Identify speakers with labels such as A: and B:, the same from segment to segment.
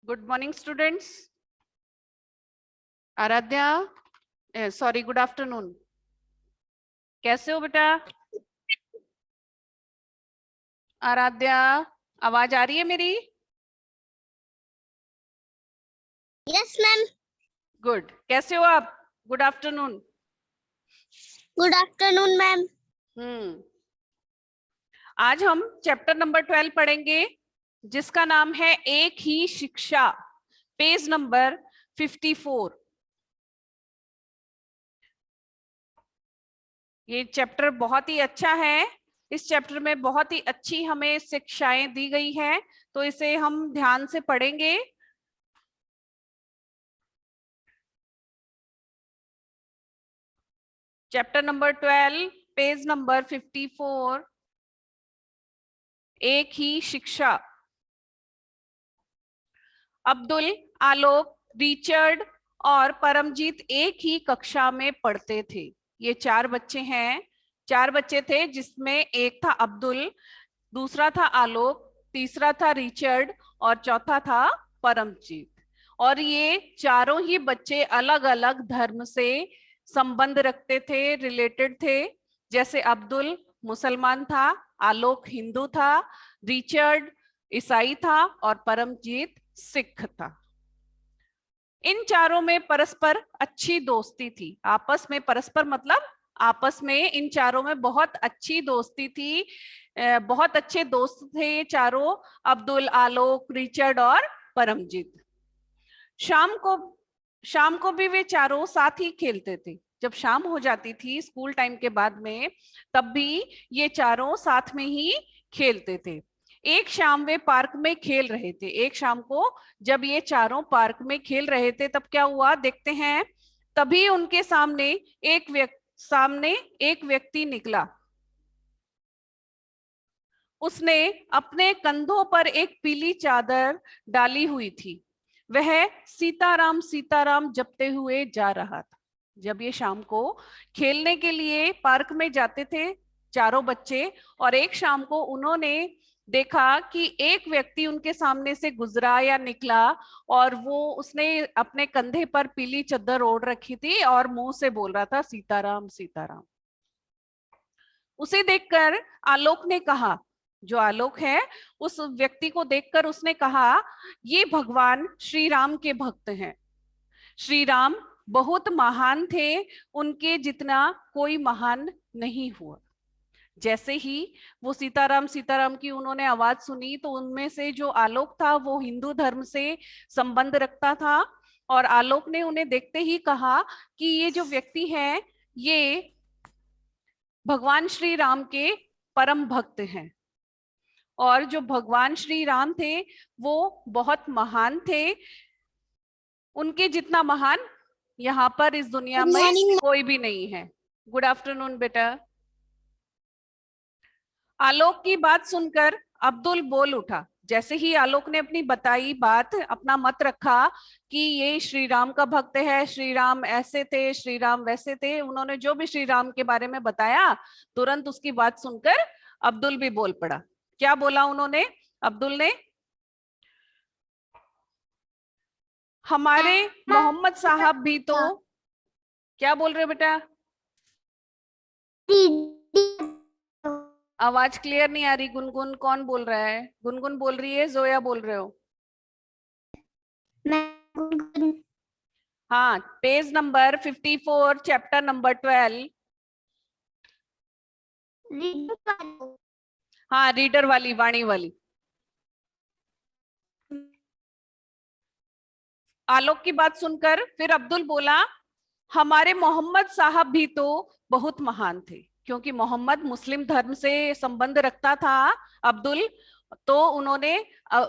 A: Good morning students. Aaradhya, sorry, good afternoon. कैसे हो बेटा? आराध्या, आवाज आ रही है मेरी?
B: Yes ma'am.
A: गुड। कैसे हो आप? Good afternoon.
B: Good afternoon ma'am.
A: आज हम चैप्टर नंबर 12 पढ़ेंगे, जिसका नाम है एक ही शिक्षा, पेज नंबर 54। ये चैप्टर बहुत ही अच्छा है। इस चैप्टर में बहुत ही अच्छी हमें शिक्षाएं दी गई हैं, तो इसे हम ध्यान से पढ़ेंगे। चैप्टर नंबर 12, पेज नंबर 54, एक ही शिक्षा। अब्दुल, आलोक, रिचर्ड और परमजीत एक ही कक्षा में पढ़ते थे। ये 4 बच्चे हैं। 4 बच्चे थे, जिसमें एक था अब्दुल, दूसरा था आलोक, तीसरा था रिचर्ड और चौथा था परमजीत। और ये चारों ही बच्चे अलग अलग धर्म से संबंध रखते थे, रिलेटेड थे। जैसे अब्दुल मुसलमान था, आलोक हिंदू था, रिचर्ड ईसाई था और परमजीत सिख था। इन चारों में परस्पर अच्छी दोस्ती थी। आपस में परस्पर मतलब आपस में इन चारों में बहुत अच्छी दोस्ती थी। बहुत अच्छे दोस्त थे ये चारों, अब्दुल, आलोक, रिचर्ड और परमजीत। शाम को भी वे चारों साथ ही खेलते थे। जब शाम हो जाती थी स्कूल टाइम के बाद में, तब भी ये चारों साथ में ही खेलते थे। एक शाम वे पार्क में खेल रहे थे। एक शाम को जब ये चारों पार्क में खेल रहे थे, तब क्या हुआ देखते हैं। तभी उनके सामने एक व्यक्ति निकला। उसने अपने कंधों पर एक पीली चादर डाली हुई थी। वह सीताराम सीताराम जपते हुए जा रहा था। जब ये शाम को खेलने के लिए पार्क में जाते थे चारों बच्चे, और एक शाम को उन्होंने देखा कि एक व्यक्ति उनके सामने से गुजरा या निकला, और वो उसने अपने कंधे पर पीली चादर ओढ़ रखी थी और मुंह से बोल रहा था सीताराम सीताराम। उसे देखकर आलोक ने कहा, जो आलोक है, उस व्यक्ति को देखकर उसने कहा, ये भगवान श्री राम के भक्त हैं। श्री राम बहुत महान थे, उनके जितना कोई महान नहीं हुआ। जैसे ही वो सीताराम सीताराम की उन्होंने आवाज सुनी, तो उनमें से जो आलोक था वो हिंदू धर्म से संबंध रखता था, और आलोक ने उन्हें देखते ही कहा कि ये जो व्यक्ति है, ये भगवान श्री राम के परम भक्त हैं। और जो भगवान श्री राम थे वो बहुत महान थे, उनके जितना महान यहाँ पर इस दुनिया में कोई भी नहीं है। गुड आफ्टरनून बेटा। आलोक की बात सुनकर अब्दुल बोल उठा। जैसे ही आलोक ने अपनी बताई बात, अपना मत रखा कि ये श्री राम का भक्त है, श्री राम ऐसे थे, श्री राम वैसे थे, उन्होंने जो भी श्री राम के बारे में बताया, तुरंत उसकी बात सुनकर अब्दुल भी बोल पड़ा। क्या बोला उन्होंने? अब्दुल ने, हमारे मोहम्मद साहब भी तो, क्या बोल रहे हो बेटा? आवाज क्लियर नहीं आ रही। गुनगुन कौन बोल रहा है? गुनगुन बोल रही है, जोया बोल रहे हो? हाँ, पेज नंबर 54, चैप्टर नंबर 12। हाँ, रीडर वाली, वाणी वाली। आलोक की बात सुनकर फिर अब्दुल बोला, हमारे मोहम्मद साहब भी तो बहुत महान थे। क्योंकि मोहम्मद मुस्लिम धर्म से संबंध रखता था अब्दुल, तो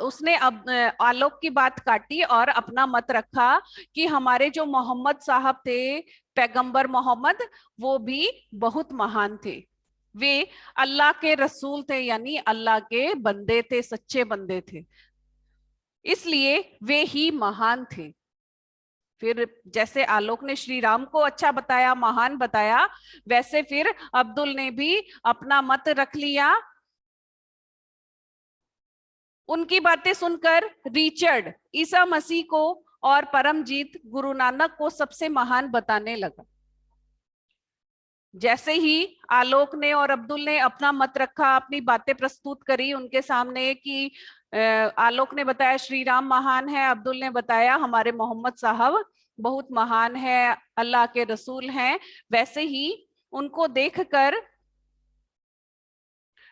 A: उसने आलोक की बात काटी और अपना मत रखा कि हमारे जो मोहम्मद साहब थे, पैगंबर मोहम्मद, वो भी बहुत महान थे। वे अल्लाह के रसूल थे, यानी अल्लाह के बंदे थे, सच्चे बंदे थे, इसलिए वे ही महान थे। फिर जैसे आलोक ने श्री राम को अच्छा बताया, महान बताया, वैसे फिर अब्दुल ने भी अपना मत रख लिया। उनकी बातें सुनकर रिचर्ड ईसा मसीह को और परमजीत गुरु नानक को सबसे महान बताने लगा। जैसे ही आलोक ने और अब्दुल ने अपना मत रखा, अपनी बातें प्रस्तुत करी उनके सामने कि आलोक ने बताया श्री राम महान है, अब्दुल ने बताया हमारे मोहम्मद साहब बहुत महान है, अल्लाह के रसूल हैं, वैसे ही उनको देखकर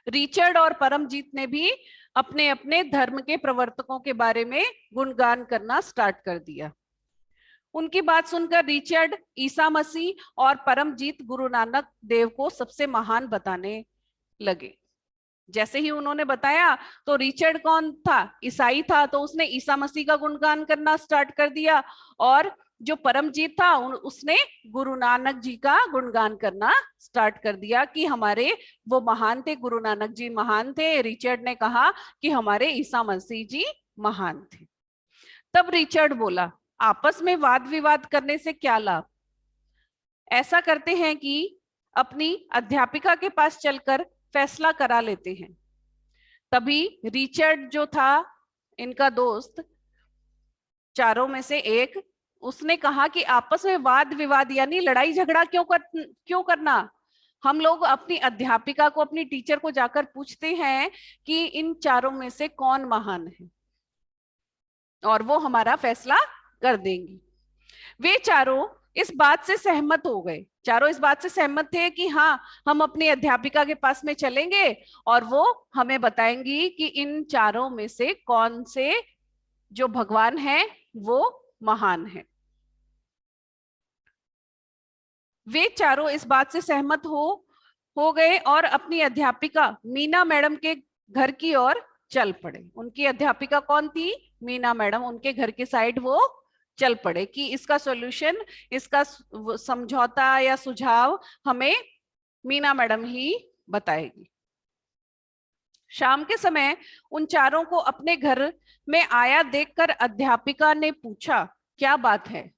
A: रिचर्ड और परमजीत ने भी अपने अपने धर्म के प्रवर्तकों के बारे में गुणगान करना स्टार्ट कर दिया। उनकी बात सुनकर रिचर्ड ईसा मसीह और परमजीत गुरु नानक देव को सबसे महान बताने लगे। जैसे ही उन्होंने बताया तो रिचर्ड कौन था? ईसाई था, तो उसने ईसा मसीह का गुणगान करना स्टार्ट कर दिया, और जो परमजीत था उसने गुरु नानक जी का गुणगान करना स्टार्ट कर दिया कि हमारे वो महान थे, गुरु नानक जी महान थे। रिचर्ड ने कहा कि हमारे ईसा मसीह जी महान थे। तब रिचर्ड बोला, आपस में वाद विवाद करने से क्या लाभ? ऐसा करते हैं कि अपनी अध्यापिका के पास चलकर फैसला करा लेते हैं। तभी रिचर्ड जो था इनका दोस्त, चारों में से एक, उसने कहा कि आपस में वाद विवाद यानी लड़ाई झगड़ा क्यों करना? हम लोग अपनी अध्यापिका को, अपनी टीचर को जाकर पूछते हैं कि इन चारों में से कौन महान है, और वो हमारा फैसला कर देंगी। वे चारों इस बात से सहमत हो गए। चारों इस बात से सहमत थे कि हाँ, हम अपनी अध्यापिका के पास में चलेंगे और वो हमें बताएंगी कि इन चारों में से कौन से जो भगवान है वो महान है। वे चारों इस बात से सहमत हो गए और अपनी अध्यापिका मीना मैडम के घर की ओर चल पड़े। उनकी अध्यापिका कौन थी? मीना मैडम। उनके घर के साइड वो चल पड़े कि इसका सॉल्यूशन, इसका समझौता या सुझाव हमें मीना मैडम ही बताएगी। शाम के समय उन चारों को अपने घर में आया देखकर अध्यापिका ने पूछा, क्या बात है?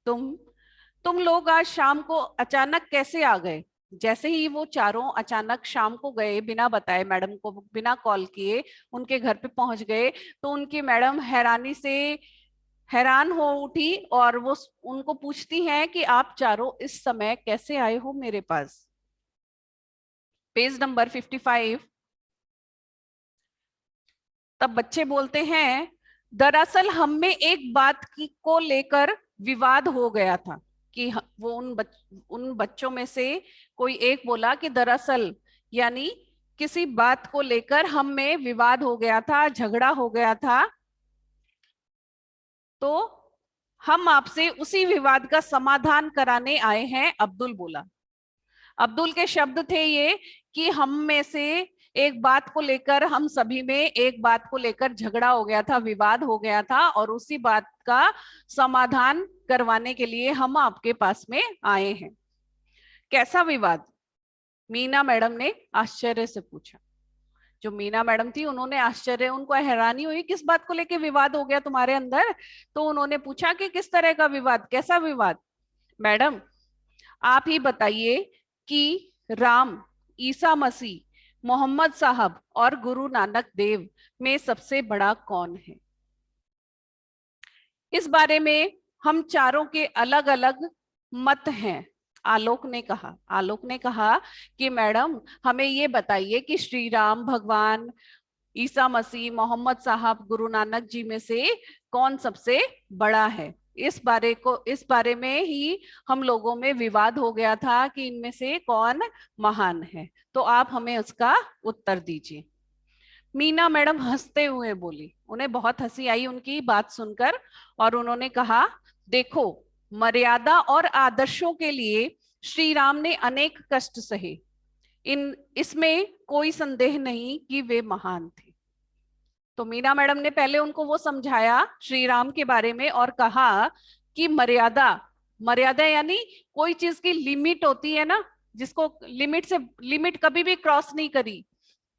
A: तुम लोग आज शाम को अचानक कैसे आ गए? जैसे ही वो चारों अचानक शाम को गए, बिना बताए, मैडम को बिना कॉल किए उनके घर पे पहुंच गए, तो उनकी मैडम हैरानी से हैरान हो उठी और वो उनको पूछती हैं कि आप चारों इस समय कैसे आए हो मेरे पास? Page number 55। तब बच्चे बोलते हैं, दरअसल हम में एक बात को लेकर विवाद हो गया था। कि वो उन बच्चों में से कोई एक बोला कि दरअसल यानी किसी बात को लेकर हम में विवाद हो गया था, झगड़ा हो गया था, तो हम आपसे उसी विवाद का समाधान कराने आए हैं, अब्दुल बोला। अब्दुल के शब्द थे ये कि हम में से एक बात को लेकर, हम सभी में एक बात को लेकर झगड़ा हो गया था, विवाद हो गया था, और उसी बात का समाधान करवाने के लिए हम आपके पास में आए हैं। कैसा विवाद? मीना मैडम ने आश्चर्य से पूछा। जो मीना मैडम थी उन्होंने आश्चर्य, उनको हैरानी हुई, किस बात को लेकर विवाद हो गया तुम्हारे अंदर? तो उन्होंने पूछा कि किस तरह का विवाद, कैसा विवाद? मैडम आप ही बताइए कि राम, ईसा मसीह, मोहम्मद साहब और गुरु नानक देव में सबसे बड़ा कौन है? इस बारे में हम चारों के अलग अलग मत हैं, आलोक ने कहा कि मैडम हमें ये बताइए कि श्री राम भगवान, ईसा मसीह, मोहम्मद साहब, गुरु नानक जी में से कौन सबसे बड़ा है? इस बारे में ही हम लोगों में विवाद हो गया था कि इनमें से कौन महान है, तो आप हमें उसका उत्तर दीजिए। मीना मैडम हंसते हुए बोली, उन्हें बहुत हंसी आई उनकी बात सुनकर, और उन्होंने कहा, देखो, मर्यादा और आदर्शों के लिए श्री राम ने अनेक कष्ट सहे, इसमें कोई संदेह नहीं कि वे महान थे। तो मीना मैडम ने पहले उनको वो समझाया श्री राम के बारे में और कहा कि मर्यादा यानी कोई चीज की लिमिट होती है ना, जिसको लिमिट कभी भी क्रॉस नहीं करी।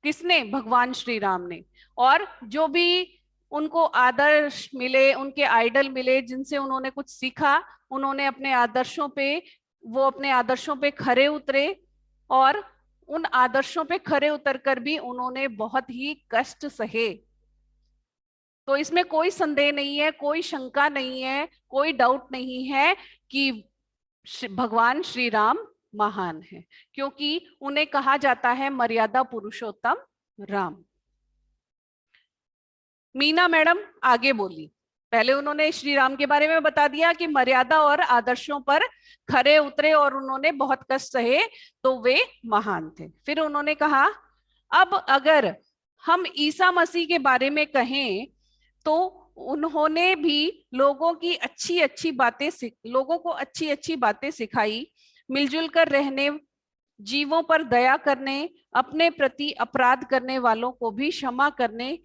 A: किसने? भगवान श्री राम ने। और जो भी उनको आदर्श मिले, उनके आइडल मिले, जिनसे उन्होंने कुछ सीखा, उन्होंने अपने आदर्शों पे खरे उतरे, और उन आदर्शों पे खरे उतरकर भी उन्होंने बहुत ही कष्ट सहे। तो इसमें कोई संदेह नहीं है, कोई शंका नहीं है, कोई डाउट नहीं है कि भगवान श्री राम महान है, क्योंकि उन्हें कहा जाता है मर्यादा पुरुषोत्तम राम। मीना मैडम आगे बोली। पहले उन्होंने श्री राम के बारे में बता दिया कि मर्यादा और आदर्शों पर खरे उतरे और उन्होंने बहुत कष्ट सहे, तो वे महान थे। फिर उन्होंने कहा, अब अगर हम ईसा मसीह के बारे में कहें तो उन्होंने भी लोगों को अच्छी अच्छी बातें सिखाई, मिलजुल कर रहने, जीवों पर दया करने, अपने प्रति अपराध करने वालों को भी क्षमा करने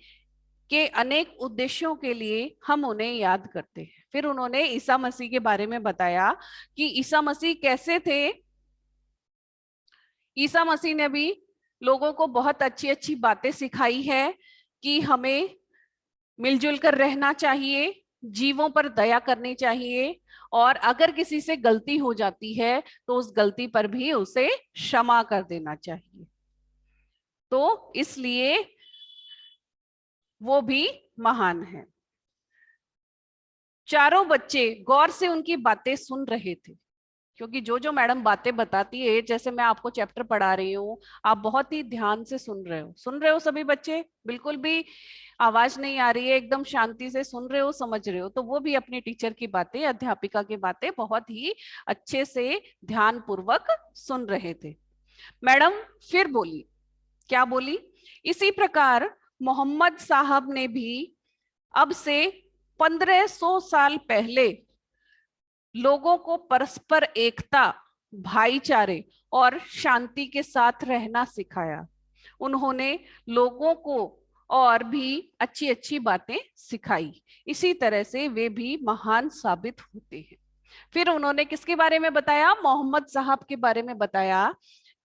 A: के अनेक उद्देश्यों के लिए हम उन्हें याद करते हैं। फिर उन्होंने ईसा मसीह के बारे में बताया कि ईसा मसीह कैसे थे। ईसा मसीह ने भी लोगों को बहुत अच्छी अच्छी बातें सिखाई है कि हमें मिलजुल कर रहना चाहिए, जीवों पर दया करनी चाहिए, और अगर किसी से गलती हो जाती है तो उस गलती पर भी उसे क्षमा कर देना चाहिए। तो इसलिए वो भी महान है। चारों बच्चे गौर से उनकी बातें सुन रहे थे, क्योंकि जो जो मैडम बातें बताती है, जैसे मैं आपको चैप्टर पढ़ा रही हूँ, आप बहुत ही ध्यान से सुन रहे हो सभी बच्चे, बिल्कुल भी आवाज नहीं आ रही है, एकदम शांति से सुन रहे हो, समझ रहे हो। तो वो भी अपनी टीचर की बातें, अध्यापिका की बातें बहुत ही अच्छे से ध्यान पूर्वक सुन रहे थे। मैडम फिर बोली, क्या बोली? इसी प्रकार मोहम्मद साहब ने भी अब से 1500 साल पहले लोगों को परस्पर एकता, भाईचारे और शांति के साथ रहना सिखाया। उन्होंने लोगों को और भी अच्छी अच्छी बातें सिखाई। इसी तरह से वे भी महान साबित होते हैं। फिर उन्होंने किसके बारे में बताया? मोहम्मद साहब के बारे में बताया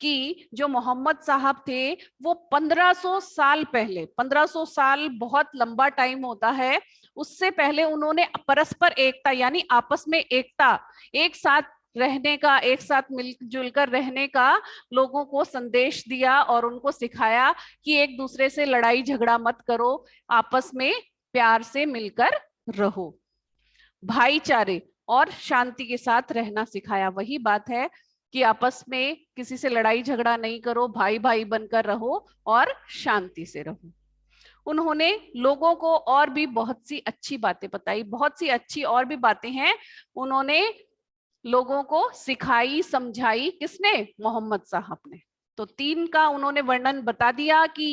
A: कि जो मोहम्मद साहब थे वो 1500 साल पहले, 1500 साल बहुत लंबा टाइम होता है, उससे पहले उन्होंने परस्पर एकता यानी आपस में एकता, एक साथ रहने का, एक साथ मिलजुल कर रहने का लोगों को संदेश दिया और उनको सिखाया कि एक दूसरे से लड़ाई झगड़ा मत करो, आपस में प्यार से मिलकर रहो, भाईचारे और शांति के साथ रहना सिखाया। वही बात है कि आपस में किसी से लड़ाई झगड़ा नहीं करो, भाई भाई बनकर रहो और शांति से रहो। उन्होंने लोगों को और भी बहुत सी अच्छी बातें बताई, बहुत सी अच्छी और भी बातें हैं उन्होंने लोगों को सिखाई, समझाई। किसने? मोहम्मद साहब ने। तो 3 का उन्होंने वर्णन बता दिया कि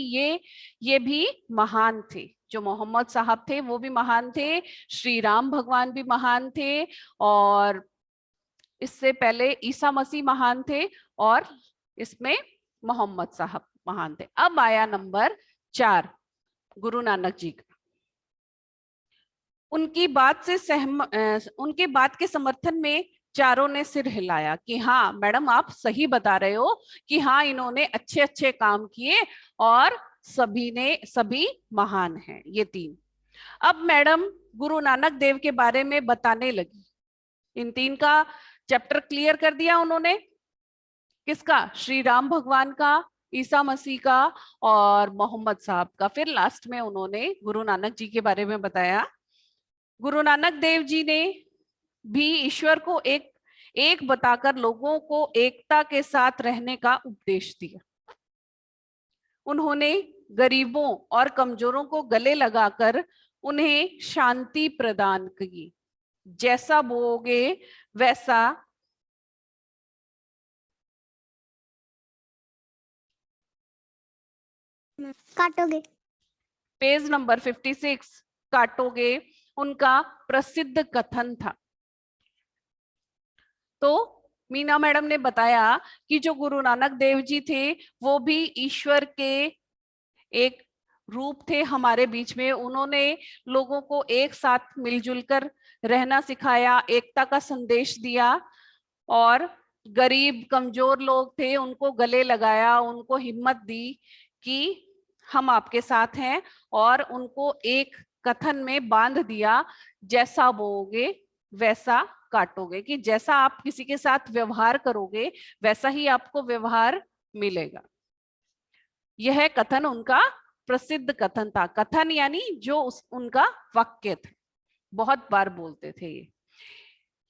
A: ये भी महान थे। जो मोहम्मद साहब थे वो भी महान थे, श्री राम भगवान भी महान थे, और इससे पहले ईसा मसीह महान थे, और इसमें मोहम्मद साहब महान थे। अब आया नंबर 4, गुरु नानक जी का। उनकी बात के समर्थन में चारों ने सिर हिलाया कि हाँ मैडम, आप सही बता रहे हो कि हाँ इन्होंने अच्छे अच्छे काम किए और सभी महान हैं ये 3। अब मैडम गुरु नानक देव के बारे में बताने लगी। इन 3 का चैप्टर क्लियर कर दिया उन्होंने। किसका? श्री राम भगवान का, ईसा मसीह का और मोहम्मद साहब का। फिर लास्ट में उन्होंने गुरु नानक जी के बारे में बताया। गुरु नानक देव जी ने भी ईश्वर को एक बताकर लोगों को एकता के साथ रहने का उपदेश दिया। उन्होंने गरीबों और कमजोरों को गले लगाकर उन्हें शांति प्रदान की। जैसा बोओगे वैसा
B: काटोगे।
A: पेज नंबर 56 काटोगे उनका प्रसिद्ध कथन था। तो मीना मैडम ने बताया कि जो गुरु नानक देव जी थे वो भी ईश्वर के एक रूप थे हमारे बीच में। उन्होंने लोगों को एक साथ मिलजुल कर रहना सिखाया, एकता का संदेश दिया, और गरीब कमजोर लोग थे उनको गले लगाया, उनको हिम्मत दी कि हम आपके साथ हैं, और उनको एक कथन में बांध दिया, जैसा बोओगे वैसा काटोगे, कि जैसा आप किसी के साथ व्यवहार करोगे वैसा ही आपको व्यवहार मिलेगा। यह कथन उनका प्रसिद्ध कथन था। कथन यानी जो उनका वाक्य था, बहुत बार बोलते थे ये।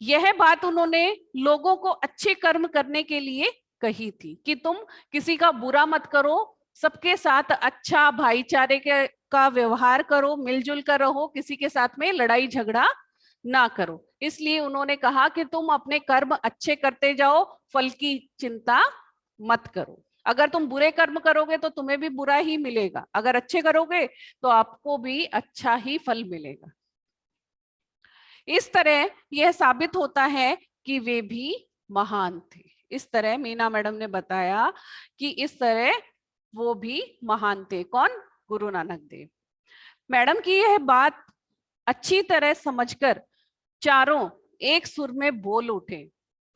A: यह बात उन्होंने लोगों को अच्छे कर्म करने के लिए कही थी कि तुम किसी का बुरा मत करो, सबके साथ अच्छा भाईचारे का व्यवहार करो, मिलजुल कर रहो, किसी के साथ में लड़ाई झगड़ा ना करो। इसलिए उन्होंने कहा कि तुम अपने कर्म अच्छे करते जाओ, फल की चिंता मत करो। अगर तुम बुरे कर्म करोगे तो तुम्हें भी बुरा ही मिलेगा, अगर अच्छे करोगे तो आपको भी अच्छा ही फल मिलेगा। इस तरह यह साबित होता है कि वे भी महान थे। इस तरह मीना मैडम ने बताया कि इस तरह वो भी महान थे। कौन? गुरु नानक देव। मैडम की यह बात अच्छी तरह समझकर चारों एक सुर में बोल उठे।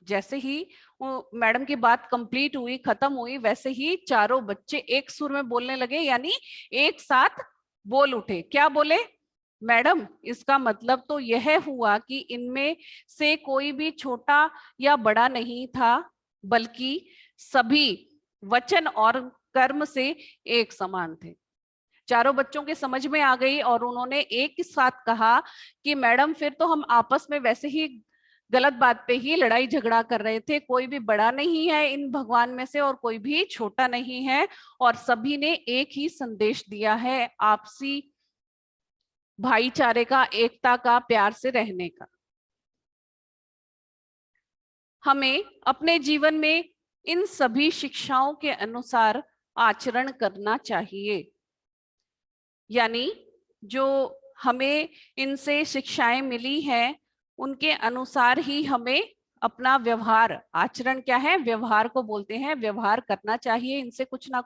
A: जैसे ही मैडम की बात कंप्लीट हुई, खत्म हुई, वैसे ही चारों बच्चे एक सुर में बोलने लगे, यानी एक साथ बोल उठे। क्या बोले? मैडम, इसका मतलब तो यह हुआ कि इनमें से कोई भी छोटा या बड़ा नहीं था, बल्कि सभी वचन और कर्म से एक समान थे। चारों बच्चों के समझ में आ गई और उन्होंने एक ही साथ कहा कि मैडम, फिर तो हम आपस में वैसे ही गलत बात पे ही लड़ाई झगड़ा कर रहे थे। कोई भी बड़ा नहीं है इन भगवान में से और कोई भी छोटा नहीं है, और सभी ने एक ही संदेश दिया है, आपसी भाईचारे का, एकता का, प्यार से रहने का। हमें अपने जीवन में इन सभी शिक्षाओं के अनुसार आचरण करना चाहिए। यानी जो हमें इनसे शिक्षाएं मिली हैं, उनके अनुसार ही हमें अपना व्यवहार, आचरण क्या है? व्यवहार को बोलते हैं। व्यवहार करना चाहिए। इनसे कुछ ना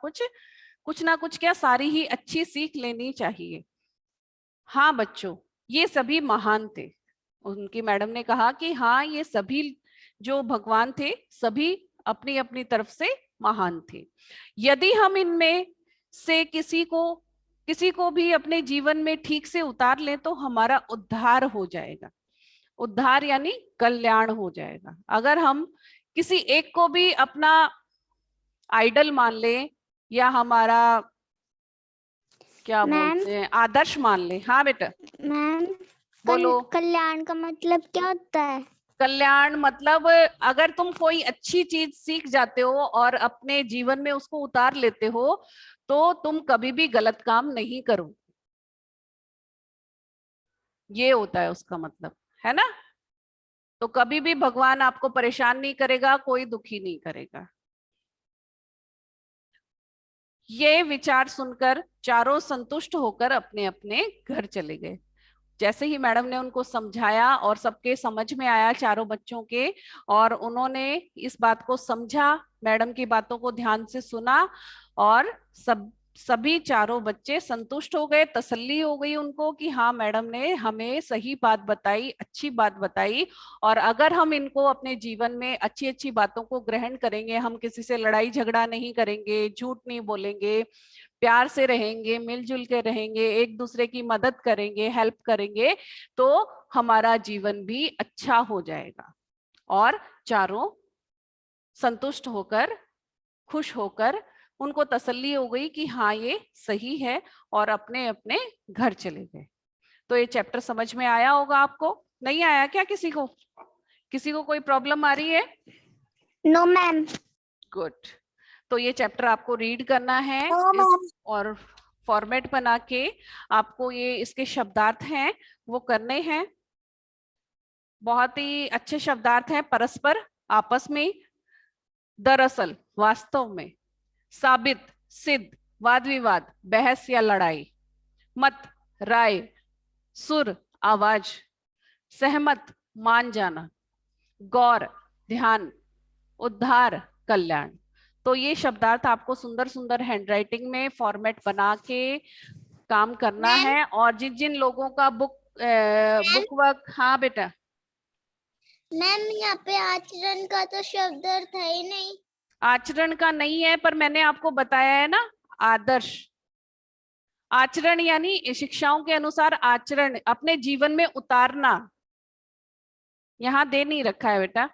A: कुछ क्या, सारी ही अच्छी सीख लेनी चाहिए। हाँ बच्चों, ये सभी महान थे। उनकी मैडम ने कहा कि हाँ, ये सभी जो भगवान थे, सभी अपनी अपनी तरफ से महान थे। यदि हम इनमें से किसी को भी अपने जीवन में ठीक से उतार लें तो हमारा उद्धार हो जाएगा। उद्धार यानी कल्याण हो जाएगा। अगर हम किसी एक को भी अपना आइडल मान लें या हमारा क्या बोलते हैं, आदर्श मान ले। हाँ बेटा
B: मैम,
A: बोलो।
B: कल्याण का मतलब क्या होता है?
A: कल्याण मतलब अगर तुम कोई अच्छी चीज सीख जाते हो और अपने जीवन में उसको उतार लेते हो तो तुम कभी भी गलत काम नहीं करो, ये होता है उसका मतलब, है ना? तो कभी भी भगवान आपको परेशान नहीं करेगा, कोई दुखी नहीं करेगा। ये विचार सुनकर चारों संतुष्ट होकर अपने अपने घर चले गए। जैसे ही मैडम ने उनको समझाया और सबके समझ में आया, चारों बच्चों के, और उन्होंने इस बात को समझा, मैडम की बातों को ध्यान से सुना, और सभी चारों बच्चे संतुष्ट हो गए, तसल्ली हो गई उनको कि हाँ, मैडम ने हमें सही बात बताई, अच्छी बात बताई। और अगर हम इनको अपने जीवन में अच्छी अच्छी बातों को ग्रहण करेंगे, हम किसी से लड़ाई झगड़ा नहीं करेंगे, झूठ नहीं बोलेंगे, प्यार से रहेंगे, मिलजुल के रहेंगे, एक दूसरे की मदद करेंगे, हेल्प करेंगे, तो हमारा जीवन भी अच्छा हो जाएगा। और चारों संतुष्ट होकर, खुश होकर, उनको तसल्ली हो गई कि हाँ, ये सही है, और अपने अपने घर चले गए। तो ये चैप्टर समझ में आया होगा आपको? नहीं आया क्या? किसी को कोई प्रॉब्लम आ रही है?
B: No ma'am.
A: गुड। तो ये चैप्टर आपको रीड करना है और फॉर्मेट बना के आपको ये इसके शब्दार्थ हैं वो करने हैं। बहुत ही अच्छे शब्दार्थ हैं। परस्पर, आपस में, दरअसल, वास्तव में, साबित, सिद्ध, वाद विवाद, बहस या लड़ाई, मत, राय, सुर, आवाज, सहमत, मान जाना, गौर, ध्यान, उद्धार, कल्याण। तो ये शब्दार्थ आपको सुंदर सुंदर हैंडराइटिंग में फॉर्मेट बना के काम करना है। और जिन जिन लोगों का बुक वर्क। हाँ बेटा।
B: मैम, यहाँ पे आचरण का तो शब्द अर्थ है ही नहीं।
A: आचरण का नहीं है, पर मैंने आपको बताया है ना, आदर्श। आचरण यानी शिक्षाओं के अनुसार आचरण, अपने जीवन में उतारना, यहां दे नहीं रखा है बेटा।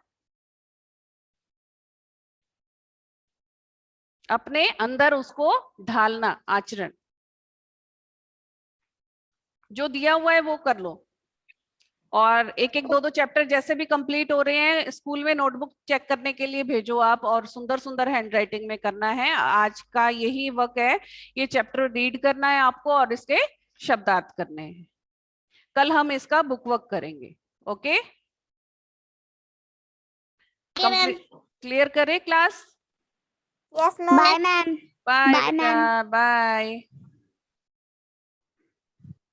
A: अपने अंदर उसको ढालना, आचरण। जो दिया हुआ है वो कर लो, और एक एक दो दो चैप्टर जैसे भी कंप्लीट हो रहे हैं स्कूल में नोटबुक चेक करने के लिए भेजो आप, और सुंदर सुंदर हैंडराइटिंग में करना है। आज का यही वर्क है, ये चैप्टर रीड करना है आपको और इसके शब्दार्थ करने हैं। कल हम इसका बुक वर्क करेंगे। Okay,
B: ma'am.
A: क्लियर करें class?
C: Yes ma'am.
B: Bye ma'am.
A: Bye
B: bye ma'am.
A: बेटा, बाय।